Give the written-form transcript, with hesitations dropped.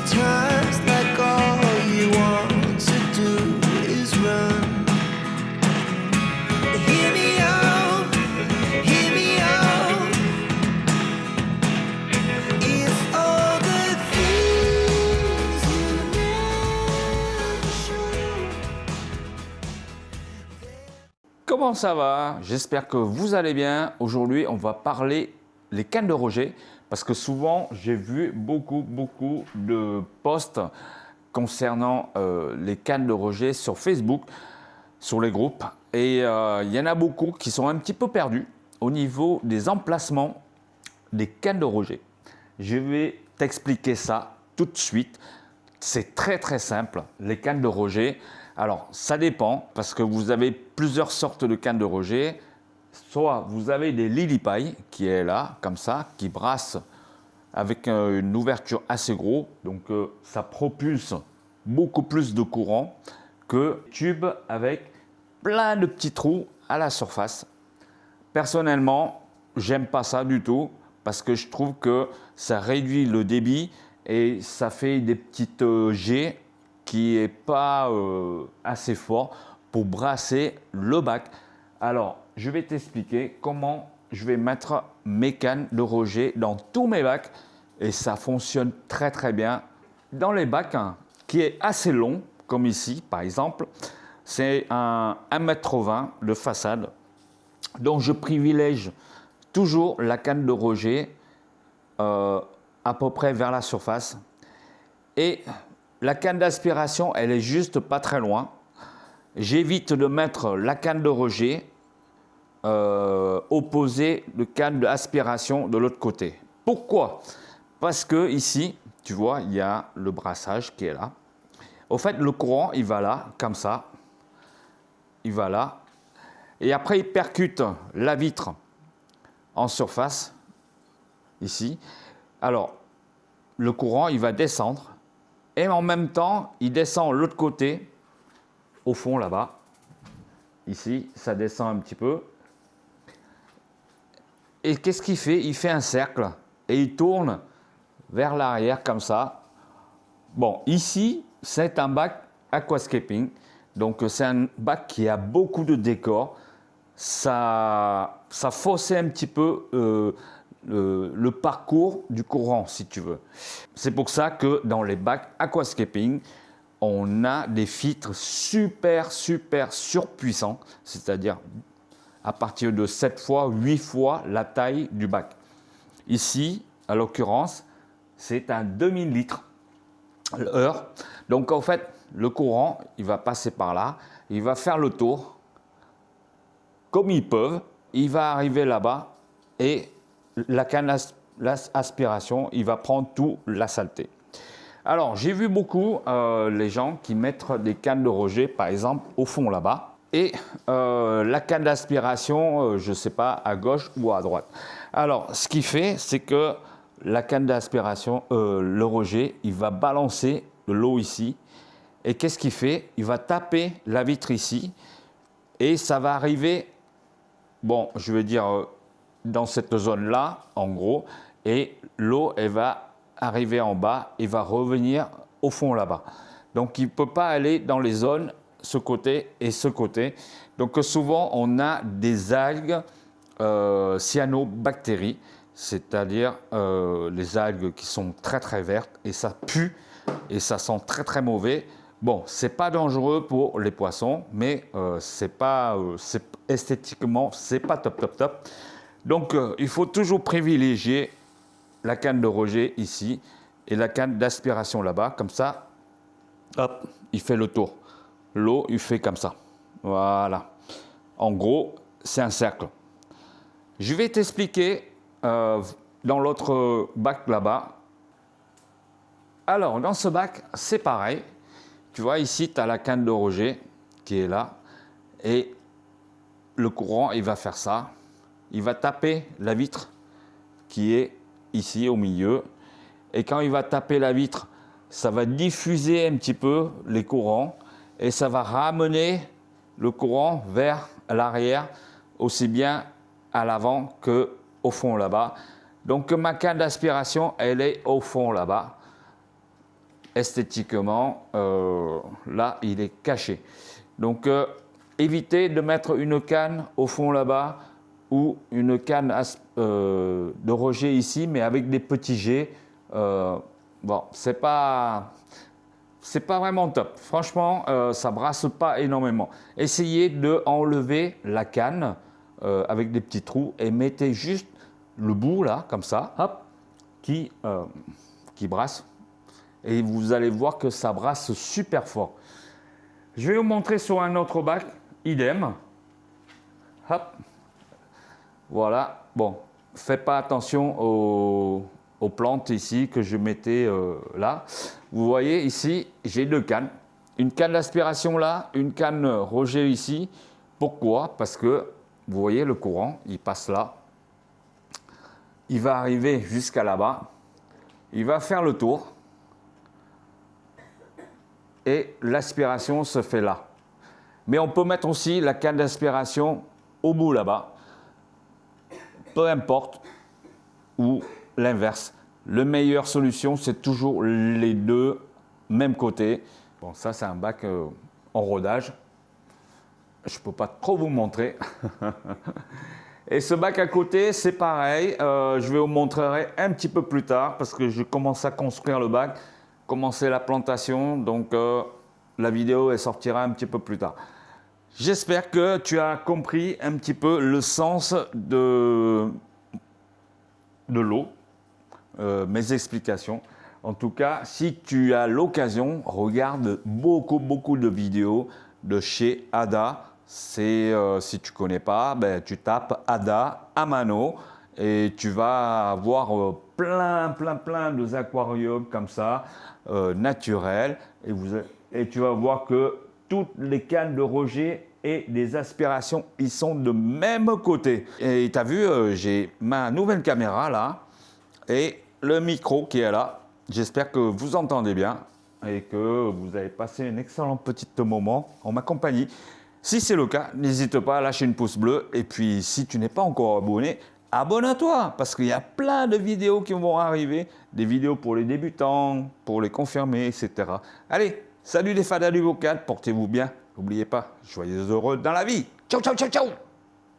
Sometimes like all you want to do is run. Hear me out, hear me out. If all the things you never show. Comment ça va? J'espère que vous allez bien. Aujourd'hui, on va parler les cannes de rejet parce que souvent, j'ai vu beaucoup de posts concernant les cannes de rejet sur Facebook, sur les groupes. Et il y en a beaucoup qui sont un petit peu perdus au niveau des emplacements des cannes de rejet. Je vais t'expliquer ça tout de suite. C'est très simple, les cannes de rejet. Alors, ça dépend parce que vous avez plusieurs sortes de cannes de rejet. Soit vous avez des lily pailles qui est là, comme ça, qui brassent avec une ouverture assez grosse. Donc, ça propulse beaucoup plus de courant que tube avec plein de petits trous à la surface. Personnellement, j'aime pas ça du tout parce que je trouve que ça réduit le débit et ça fait des petites jets qui n'est pas assez fort pour brasser le bac. Alors, je vais t'expliquer comment je vais mettre mes cannes de rejet dans tous mes bacs et ça fonctionne très bien. Dans les bacs qui est assez long, comme ici par exemple, c'est un 1,20 m de façade. Donc, je privilège toujours la canne de rejet à peu près vers la surface. Et la canne d'aspiration, elle est juste pas très loin. J'évite de mettre la canne de rejet opposée de canne d'aspiration de l'autre côté. Pourquoi? Parce que ici, tu vois, il y a le brassage qui est là. Au fait, le courant, il va là, comme ça. Il va là. Et après, il percute la vitre en surface, ici. Alors, le courant, il va descendre. Et en même temps, il descend de l'autre côté, au fond là-bas. Ici, ça descend un petit peu. Et qu'est-ce qu'il fait? Il fait un cercle et il tourne vers l'arrière comme ça. Bon, ici, c'est un bac aquascaping. Donc, c'est un bac qui a beaucoup de décors. Ça faussait un petit peu le parcours du courant, si tu veux. C'est pour ça que dans les bacs aquascaping, on a des filtres super surpuissants, c'est-à-dire à partir de 7 fois, 8 fois la taille du bac. Ici, à l'occurrence, c'est un 2000 litres l'heure. Donc en fait, le courant, il va passer par là, il va faire le tour, comme ils peuvent, il va arriver là-bas et la canne d'aspiration, il va prendre toute la saleté. Alors, j'ai vu beaucoup les gens qui mettent des cannes de rejet, par exemple, au fond là-bas. Et la canne d'aspiration, je ne sais pas, à gauche ou à droite. Alors, ce qu'il fait, c'est que la canne d'aspiration, le rejet, il va balancer de l'eau ici. Et qu'est-ce qu'il fait? Il va taper la vitre ici. Et ça va arriver, bon, je vais dire, dans cette zone-là, en gros. Et l'eau, elle va arriver en bas et va revenir au fond là-bas. Donc, il ne peut pas aller dans les zones, ce côté et ce côté. Donc, souvent, on a des algues cyanobactéries, c'est-à-dire les algues qui sont très vertes et ça pue et ça sent très mauvais. Bon, c'est pas dangereux pour les poissons, mais esthétiquement, c'est pas top. Donc, il faut toujours privilégier la canne de rejet ici et la canne d'aspiration là-bas. Comme ça, hop, il fait le tour. L'eau, il fait comme ça. Voilà. En gros, c'est un cercle. Je vais t'expliquer dans l'autre bac là-bas. Alors, dans ce bac, c'est pareil. Tu vois, ici, tu as la canne de rejet qui est là. Et le courant, il va faire ça. Il va taper la vitre qui est ici au milieu. Et quand il va taper la vitre, ça va diffuser un petit peu les courants et ça va ramener le courant vers l'arrière, aussi bien à l'avant qu'au fond là-bas. Donc ma canne d'aspiration, elle est au fond là-bas. esthétiquement, là, il est caché. Donc, évitez de mettre une canne au fond là-bas ou une canne de rejet ici, mais avec des petits jets. Bon, c'est pas vraiment top. Franchement, ça brasse pas énormément. Essayez de enlever la canne avec des petits trous et mettez juste le bout là, comme ça, hop, qui brasse. Et vous allez voir que ça brasse super fort. Je vais vous montrer sur un autre bac, idem. Hop. Voilà. Bon, faites pas attention aux plantes ici que je mettais là. Vous voyez ici, j'ai deux cannes. Une canne d'aspiration là, une canne rejet ici. Pourquoi? Parce que vous voyez le courant, il passe là. Il va arriver jusqu'à là-bas. Il va faire le tour. Et l'aspiration se fait là. Mais on peut mettre aussi la canne d'aspiration au bout là-bas. Peu importe, ou l'inverse. La meilleure solution, c'est toujours les deux, même côté. Bon, ça, c'est un bac en rodage. Je ne peux pas trop vous montrer. Et ce bac à côté, c'est pareil. Je vais vous montrer un petit peu plus tard parce que je commence à construire le bac, commencer la plantation. Donc, la vidéo elle sortira un petit peu plus tard. J'espère que tu as compris un petit peu le sens de l'eau, mes explications. En tout cas, si tu as l'occasion, regarde beaucoup de vidéos de chez Ada. Si tu ne connais pas, ben, tu tapes Ada Amano et tu vas avoir plein de aquariums comme ça, naturels. Et tu vas voir que toutes les cannes de rejet et des aspirations, ils sont de même côté. Et tu as vu, j'ai ma nouvelle caméra là et le micro qui est là. J'espère que vous entendez bien et que vous avez passé un excellent petit moment en ma compagnie. Si c'est le cas, n'hésite pas à lâcher une pouce bleu. Et puis, si tu n'es pas encore abonné, abonne-toi parce qu'il y a plein de vidéos qui vont arriver. Des vidéos pour les débutants, pour les confirmés, etc. Allez, salut les fadas du vocal, portez-vous bien. N'oubliez pas, soyez heureux dans la vie. Ciao.